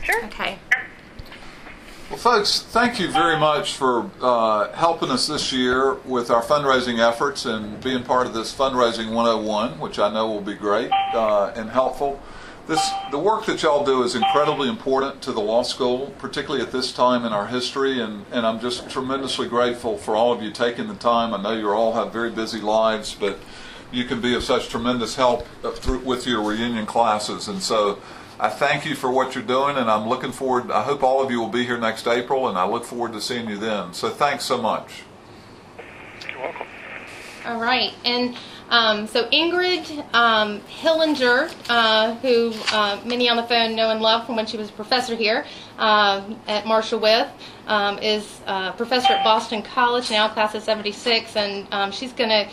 Sure. Okay. Well, folks, thank you very much for helping us this year with our fundraising efforts and being part of this Fundraising 101, which I know will be great and helpful. The work that y'all do is incredibly important to the law school, particularly at this time in our history, and I'm just tremendously grateful for all of you taking the time. I know you all have very busy lives, but you can be of such tremendous help with your reunion classes, and so I thank you for what you're doing, and I'm looking forward. I hope all of you will be here next April, and I look forward to seeing you then. So thanks so much. You're welcome. All right, and so Ingrid Hillinger, who many on the phone know and love from when she was a professor here at Marshall With, is a professor at Boston College now, class of 76, and she's going to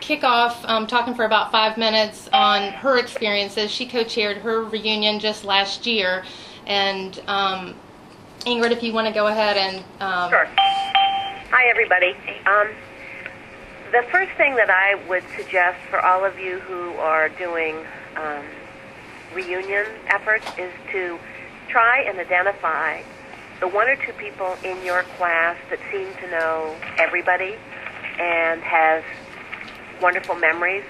kick off talking for about 5 minutes on her experiences. She co-chaired her reunion just last year, and Ingrid, if you want to go ahead and... Sure. Hi, everybody. The first thing that I would suggest for all of you who are doing reunion efforts is to try and identify the one or two people in your class that seem to know everybody and has wonderful memories.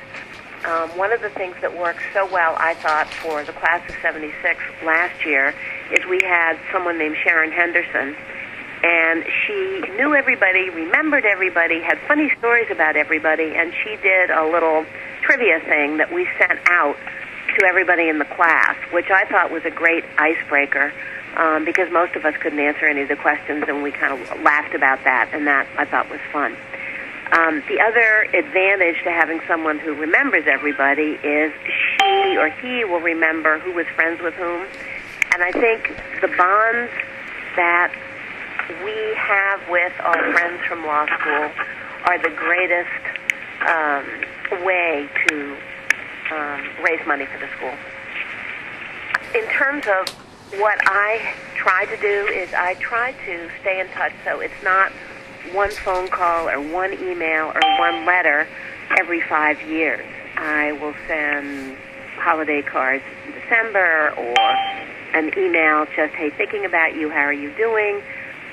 One of the things that worked so well, I thought, for the class of 76 last year is we had someone named Sharon Henderson, and she knew everybody, remembered everybody, had funny stories about everybody, and she did a little trivia thing that we sent out to everybody in the class, which I thought was a great icebreaker because most of us couldn't answer any of the questions, and we kind of laughed about that, and that I thought was fun. The other advantage to having someone who remembers everybody is she or he will remember who was friends with whom, and I think the bonds that we have with our friends from law school are the greatest way to raise money for the school. In terms of what I try to do is I try to stay in touch, so it's not one phone call or one email or one letter every 5 years. I will send holiday cards in December or an email just, hey, thinking about you, how are you doing?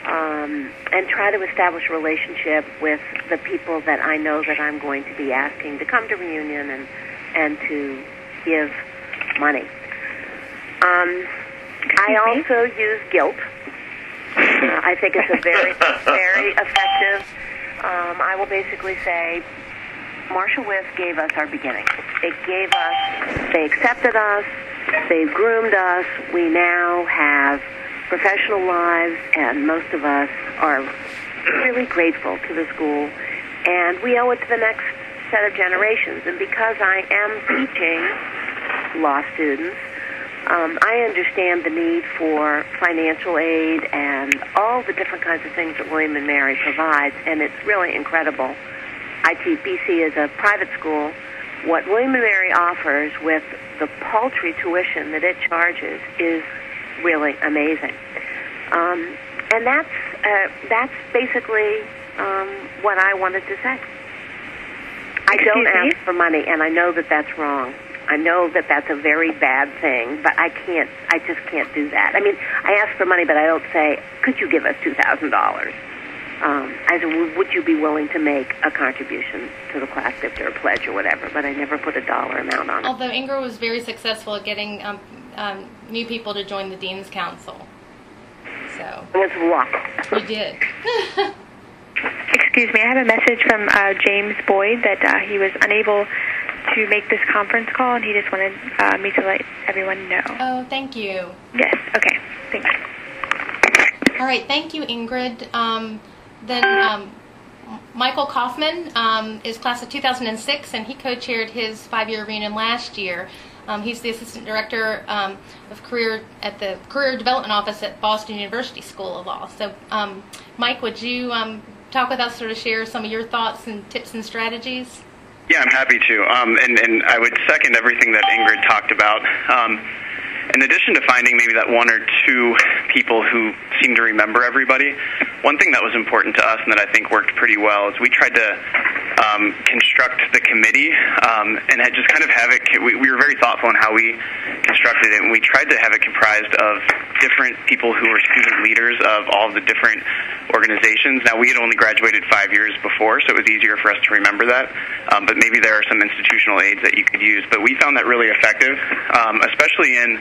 And try to establish a relationship with the people that I know that I'm going to be asking to come to reunion and to give money. I also use guilt. I think it's a very, very effective. I will basically say, Marshall With gave us our beginning. It gave us, they accepted us, they groomed us. We now have professional lives, and most of us are really grateful to the school, and we owe it to the next set of generations. And because I am teaching law students, I understand the need for financial aid and all the different kinds of things that William & Mary provides, and it's really incredible. ITBC is a private school. What William & Mary offers with the paltry tuition that it charges is really amazing. And that's basically what I wanted to say. I don't ask for money, and I know that that's wrong. I know that that's a very bad thing, but I just can't do that. I mean, I ask for money, but I don't say, could you give us $2,000? I said, would you be willing to make a contribution to the class gift or a pledge or whatever? But I never put a dollar amount on it. Although Ingrid was very successful at getting new people to join the Dean's Council. So it was luck. We did. Excuse me, I have a message from James Boyd that he was unable to make this conference call, and he just wanted me to let everyone know. Oh, thank you. Yes, okay, thanks. All right, thank you, Ingrid. Then Michael Kaufman is class of 2006, and he co-chaired his 5-year reunion last year. He's the assistant director of career at the Career Development Office at Boston University School of Law. So, Mike, would you talk with us, sort of share some of your thoughts and tips and strategies? Yeah, I'm happy to. And I would second everything that Ingrid talked about. In addition to finding maybe that one or two people who seem to remember everybody, one thing that was important to us and that I think worked pretty well is we tried to construct the committee and had just kind of have it, we were very thoughtful in how we constructed it, and we tried to have it comprised of different people who were student leaders of all of the different organizations. Now, we had only graduated 5 years before, so it was easier for us to remember that, but maybe there are some institutional aids that you could use. But we found that really effective, especially in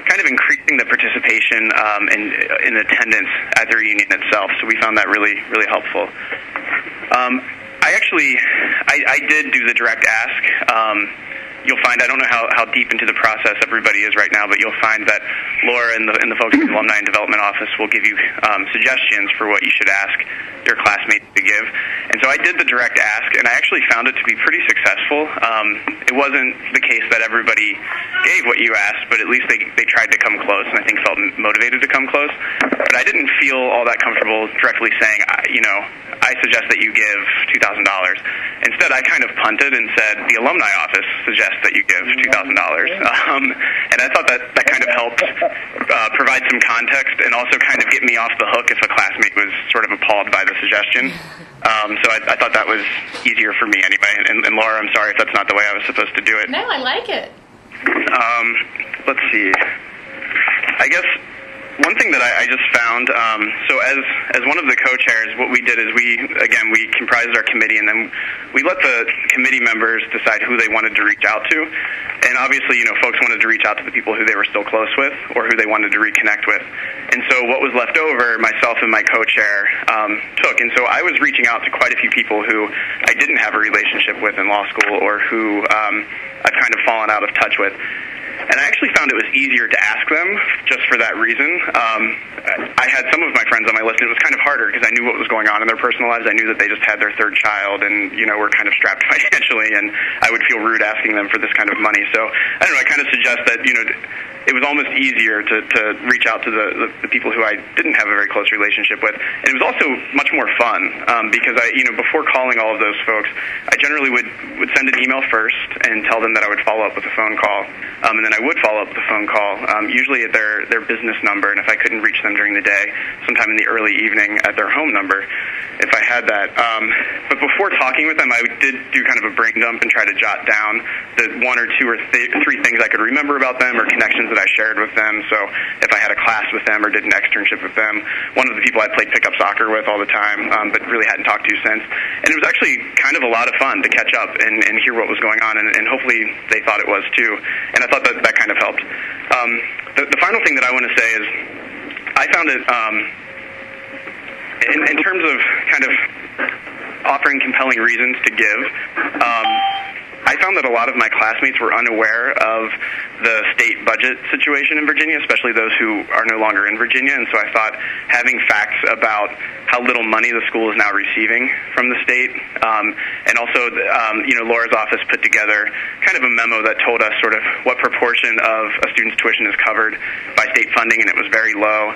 kind of increasing the participation in attendance at the reunion itself. So we found that really, really helpful. I did do the direct ask. You'll find, I don't know how deep into the process everybody is right now, but you'll find that Laura and the folks at the Alumni and Development Office will give you suggestions for what you should ask your classmates to give. And so I did the direct ask, and I actually found it to be pretty successful. It wasn't the case that everybody gave what you asked, but at least they tried to come close, and I think felt motivated to come close. But I didn't feel all that comfortable directly saying, I suggest that you give $2,000. Instead, I kind of punted and said, the alumni office suggests that you give $2,000. And I thought that kind of helped provide some context and also kind of get me off the hook if a classmate was sort of appalled by the suggestion. So I thought that was easier for me anyway. And Laura, I'm sorry if that's not the way I was supposed to do it. No, I like it. Let's see. I guess one thing that I just found, so as one of the co-chairs, what we did is we comprised our committee, and then we let the committee members decide who they wanted to reach out to. And obviously, folks wanted to reach out to the people who they were still close with or who they wanted to reconnect with. And so what was left over, myself and my co-chair took. And so I was reaching out to quite a few people who I didn't have a relationship with in law school or who I've kind of fallen out of touch with. And I actually found it was easier to ask them just for that reason. I had some of my friends on my list, and it was kind of harder because I knew what was going on in their personal lives. I knew that they just had their third child and, were kind of strapped financially, and I would feel rude asking them for this kind of money. So, I don't know, I kind of suggest that, it was almost easier to reach out to the people who I didn't have a very close relationship with. And it was also much more fun because before calling all of those folks, I generally would send an email first and tell them that I would follow up with a phone call. And then I would follow up with a phone call, usually at their business number, and if I couldn't reach them during the day, sometime in the early evening at their home number, if I had that. But before talking with them, I did do kind of a brain dump and try to jot down the one or two or three things I could remember about them or connections that I shared with them. So if I had a class with them or did an externship with them, one of the people I played pickup soccer with all the time, but really hadn't talked to since. And it was actually kind of a lot of fun to catch up and hear what was going on, and hopefully they thought it was too. And I thought that kind of helped. The final thing that I want to say is I found it, in terms of kind of offering compelling reasons to give, I found that a lot of my classmates were unaware of the state budget situation in Virginia, especially those who are no longer in Virginia. And so I thought having facts about how little money the school is now receiving from the state, and also, Laura's office put together kind of a memo that told us sort of what proportion of a student's tuition is covered by state funding, and it was very low.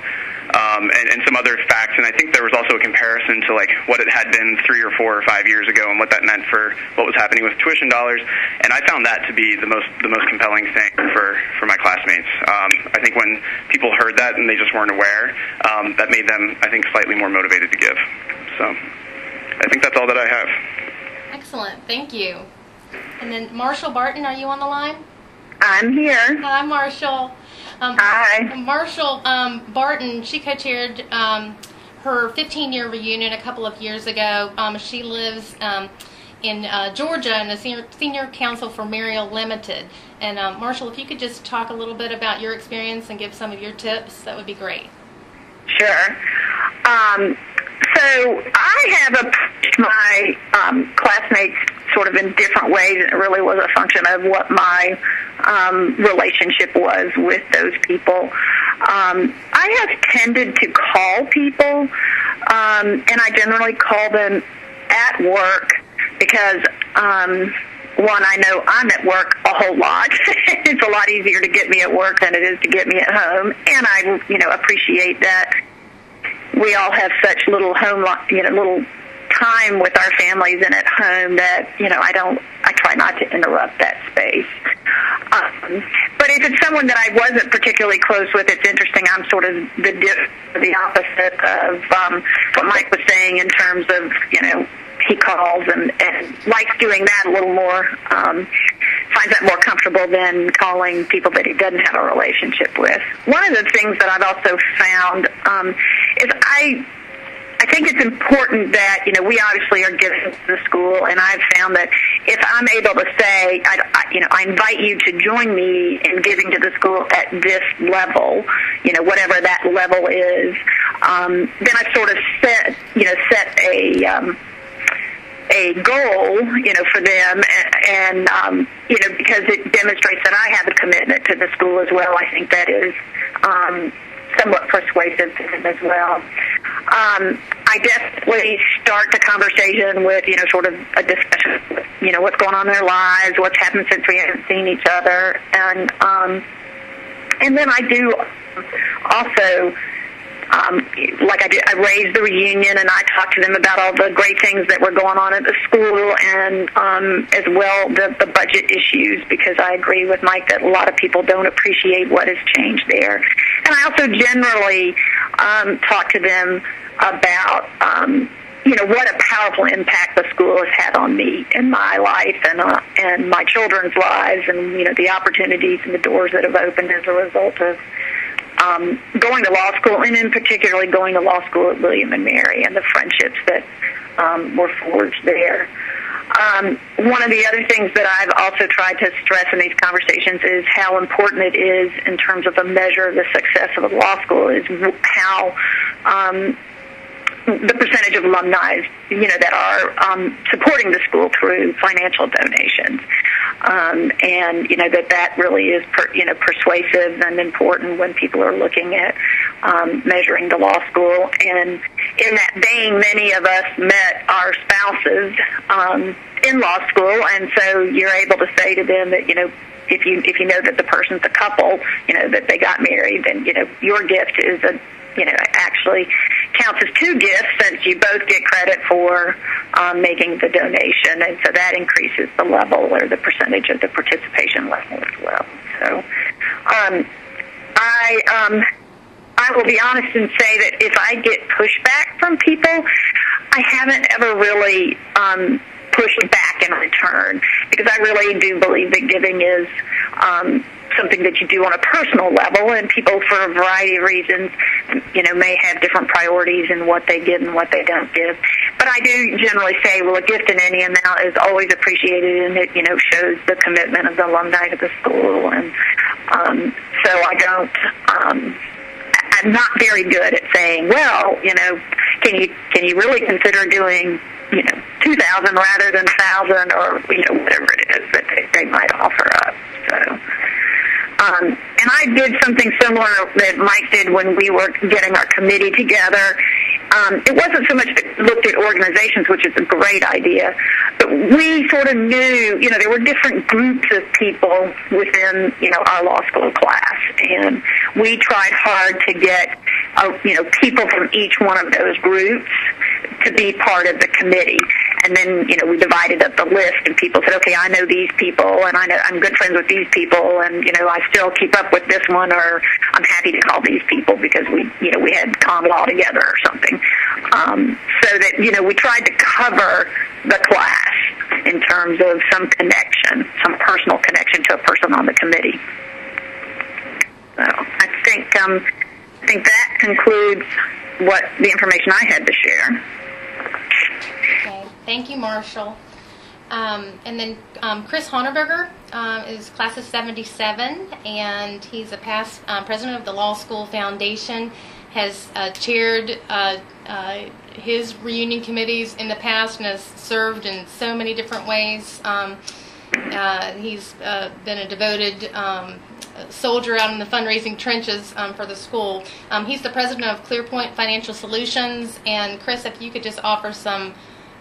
And some other facts, and I think there was also a comparison to like what it had been 3 or 4 or 5 years ago and what that meant for what was happening with tuition dollars, and I found that to be the most compelling thing for my classmates. I think when people heard that and they just weren't aware, that made them, I think, slightly more motivated to give. So I think that's all that I have. Excellent, thank you. And then Marshall Barton, are you on the line? I'm here. Hi, Marshall. Hi. Marshall Barton, she co-chaired her 15-year reunion a couple of years ago. She lives in Georgia and is senior counsel for Mariel Limited. And Marshall, if you could just talk a little bit about your experience and give some of your tips, that would be great. Sure. So I have approached my classmates sort of in different ways, and it really was a function of what my relationship was with those people. I have tended to call people, and I generally call them at work because, one, I know I'm at work a whole lot. It's a lot easier to get me at work than it is to get me at home, and I, appreciate that we all have such little home, little time with our families and at home that, I try not to interrupt that space. But if it's someone that I wasn't particularly close with, it's interesting. I'm sort of the opposite of what Mike was saying in terms of, he calls and likes doing that a little more. finds that more comfortable than calling people that he doesn't have a relationship with. One of the things that I've also found is I think it's important that, we obviously are giving to the school, and I've found that if I'm able to say, I invite you to join me in giving to the school at this level, whatever that level is, then I sort of set a goal, for them, and because it demonstrates that I have a commitment to the school as well. I think that is somewhat persuasive to them as well. I definitely start the conversation with, sort of a discussion, what's going on in their lives, what's happened since we haven't seen each other, and then I do also, I raised the reunion, and I talked to them about all the great things that were going on at the school, and as well the budget issues, because I agree with Mike that a lot of people don't appreciate what has changed there. And I also generally talk to them about what a powerful impact the school has had on me and my life and my children's lives, and the opportunities and the doors that have opened as a result of going to law school, and in particularly going to law school at William and Mary, and the friendships that were forged there. One of the other things that I've also tried to stress in these conversations is how important it is in terms of a measure of the success of a law school is how the percentage of alumni, that are supporting the school through financial donations, and that really is persuasive and important when people are looking at measuring the law school. And in that vein, many of us met our spouses in law school, and so you're able to say to them that if you know that the person's a couple, that they got married, then your gift is actually counts as two gifts, since you both get credit for making the donation, and so that increases the level or the percentage of the participation level as well. So I will be honest and say that if I get pushback from people, I haven't ever really pushed back in return, because I really do believe that giving is something that you do on a personal level, and people, for a variety of reasons, may have different priorities in what they give and what they don't give. But I do generally say, well, a gift in any amount is always appreciated, and it, shows the commitment of the alumni to the school. And so I don't, I'm not very good at saying, well, can you really consider doing, 2,000 rather than 1,000, or, whatever it is that they might offer up. So. And I did something similar that Mike did when we were getting our committee together. It wasn't so much that we looked at organizations, which is a great idea, but we sort of knew, there were different groups of people within, our law school class, and we tried hard to get, people from each one of those groups to be part of the committee. And then, we divided up the list, and people said, okay, I know these people, and I'm good friends with these people, and, I still keep up with this one, or I'm happy to call these people because we had common law together or something. So that, we tried to cover the class in terms of some connection, some personal connection to a person on the committee. So I think that concludes what the information I had to share. Okay, thank you, Marshall. And then Chris Honerberger is class of 77, and he's a past president of the Law School Foundation, has chaired his reunion committees in the past, and has served in so many different ways. He's been a devoted soldier out in the fundraising trenches for the school. He's the president of ClearPoint Financial Solutions, and Chris, if you could just offer some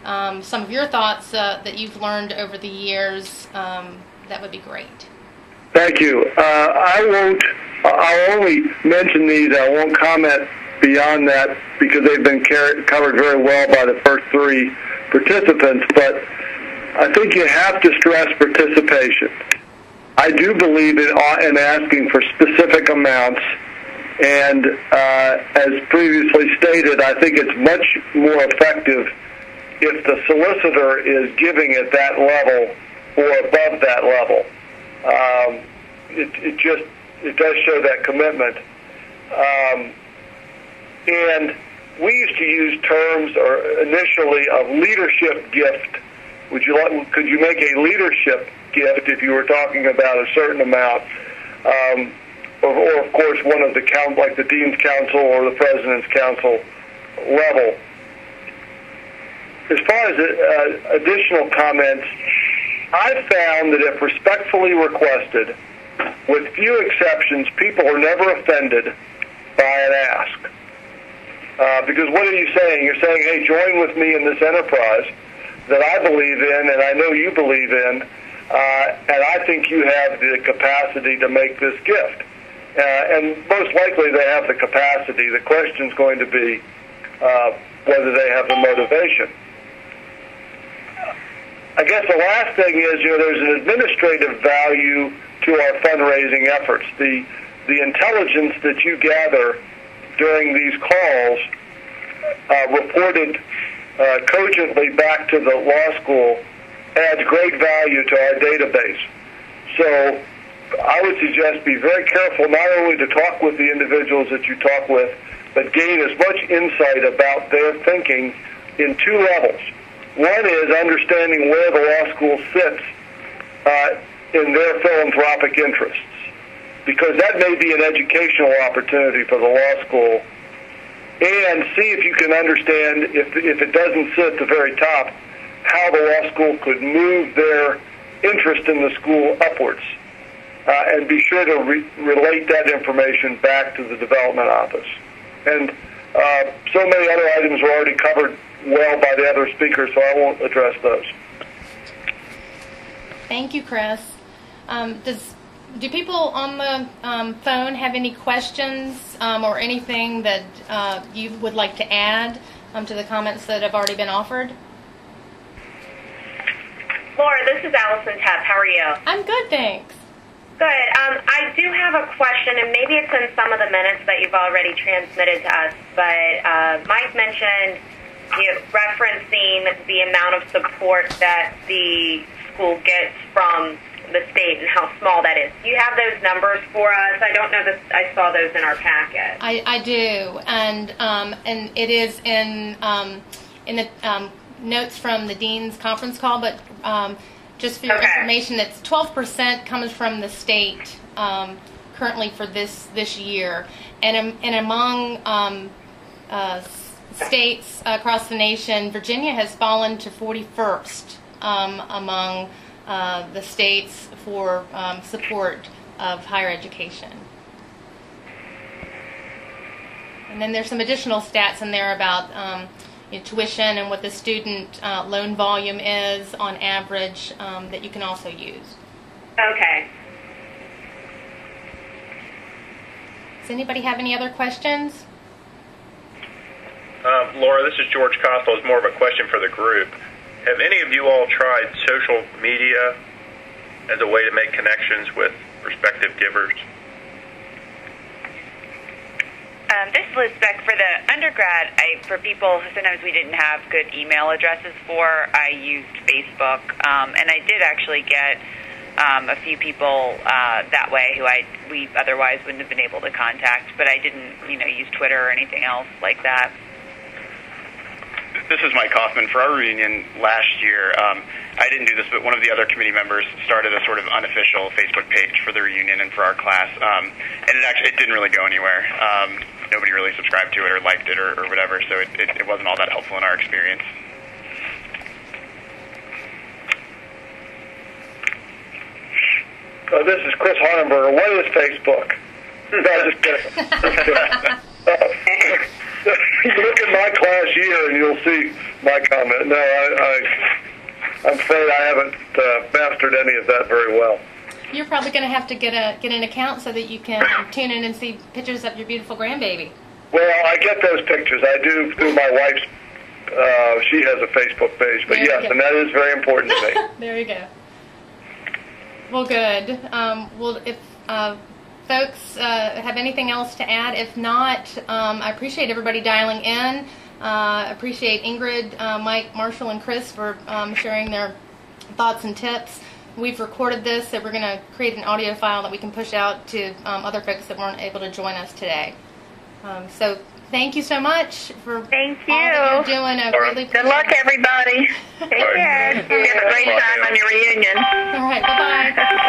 of your thoughts that you've learned over the years, that would be great. Thank you. I'll only mention these. I won't comment beyond that because they've been covered very well by the first three participants, but I think you have to stress participation. I do believe in asking for specific amounts, and as previously stated, I think it's much more effective if the solicitor is giving at that level or above that level. It does show that commitment. And we used to use terms initially of leadership gift. Could you make a leadership gift if you were talking about a certain amount? Or of course, one of the like the Dean's Council or the President's Council level. As far as additional comments, I've found that if respectfully requested, with few exceptions, people are never offended by an ask. Because what are you saying? You're saying, hey, join with me in this enterprise that I believe in and I know you believe in, and I think you have the capacity to make this gift. And most likely they have the capacity. The question's going to be whether they have the motivation. I guess the last thing is, there's an administrative value to our fundraising efforts. The intelligence that you gather during these calls reported cogently back to the law school adds great value to our database. So I would suggest be very careful not only to talk with the individuals that you talk with, but gain as much insight about their thinking in two levels. One is understanding where the law school sits in their philanthropic interests, because that may be an educational opportunity for the law school. And see if you can understand, if it doesn't sit at the very top, how the law school could move their interest in the school upwards. And be sure to relate that information back to the development office. And so many other items were already covered well by the other speakers, so I won't address those. Thank you, Chris. Do people on the phone have any questions or anything that you would like to add to the comments that have already been offered? Laura, this is Allison Tepp. How are you? I'm good, thanks. Good. I do have a question, and maybe it's in some of the minutes that you've already transmitted to us, but Mike mentioned referencing the amount of support that the school gets from the state and how small that is. Do you have those numbers for us? I don't know that I saw those in our packet. I do, and it is in the notes from the Dean's conference call, but just for your information, it's 12% comes from the state currently for this year, and among states across the nation, Virginia has fallen to 41st among the states for support of higher education. And then there's some additional stats in there about tuition and what the student loan volume is on average that you can also use. Okay. Does anybody have any other questions? Laura, this is George Costello. It's more of a question for the group. Have any of you all tried social media as a way to make connections with prospective givers? This is Liz Beck. For the undergrad, for people who sometimes we didn't have good email addresses for, I used Facebook, and I did actually get a few people that way who we otherwise wouldn't have been able to contact, but I didn't use Twitter or anything else like that. This is Mike Kaufman. For our reunion last year, I didn't do this, but one of the other committee members started a sort of unofficial Facebook page for the reunion and for our class, and it didn't really go anywhere. Nobody really subscribed to it or liked it or whatever, so it wasn't all that helpful in our experience. This is Chris Hardenberger. What is Facebook? No, just kidding. Look at my class year and you'll see my comment. No, I'm afraid I haven't mastered any of that very well. You're probably going to have to get an account so that you can tune in and see pictures of your beautiful grandbaby. Well, I get those pictures. I do through my wife's. She has a Facebook page, but yes, and that is very important to me. There you go. Well, good. Well, if folks have anything else to add, if not, I appreciate everybody dialing in. I appreciate Ingrid, Mike, Marshall, and Chris for sharing their thoughts and tips. we've recorded this, so we're going to create an audio file that we can push out to other folks that weren't able to join us today. So thank you so much for Thank you. all that you're doing. I really Good luck, everybody. Take care. Have a great time on your reunion. All right, bye-bye.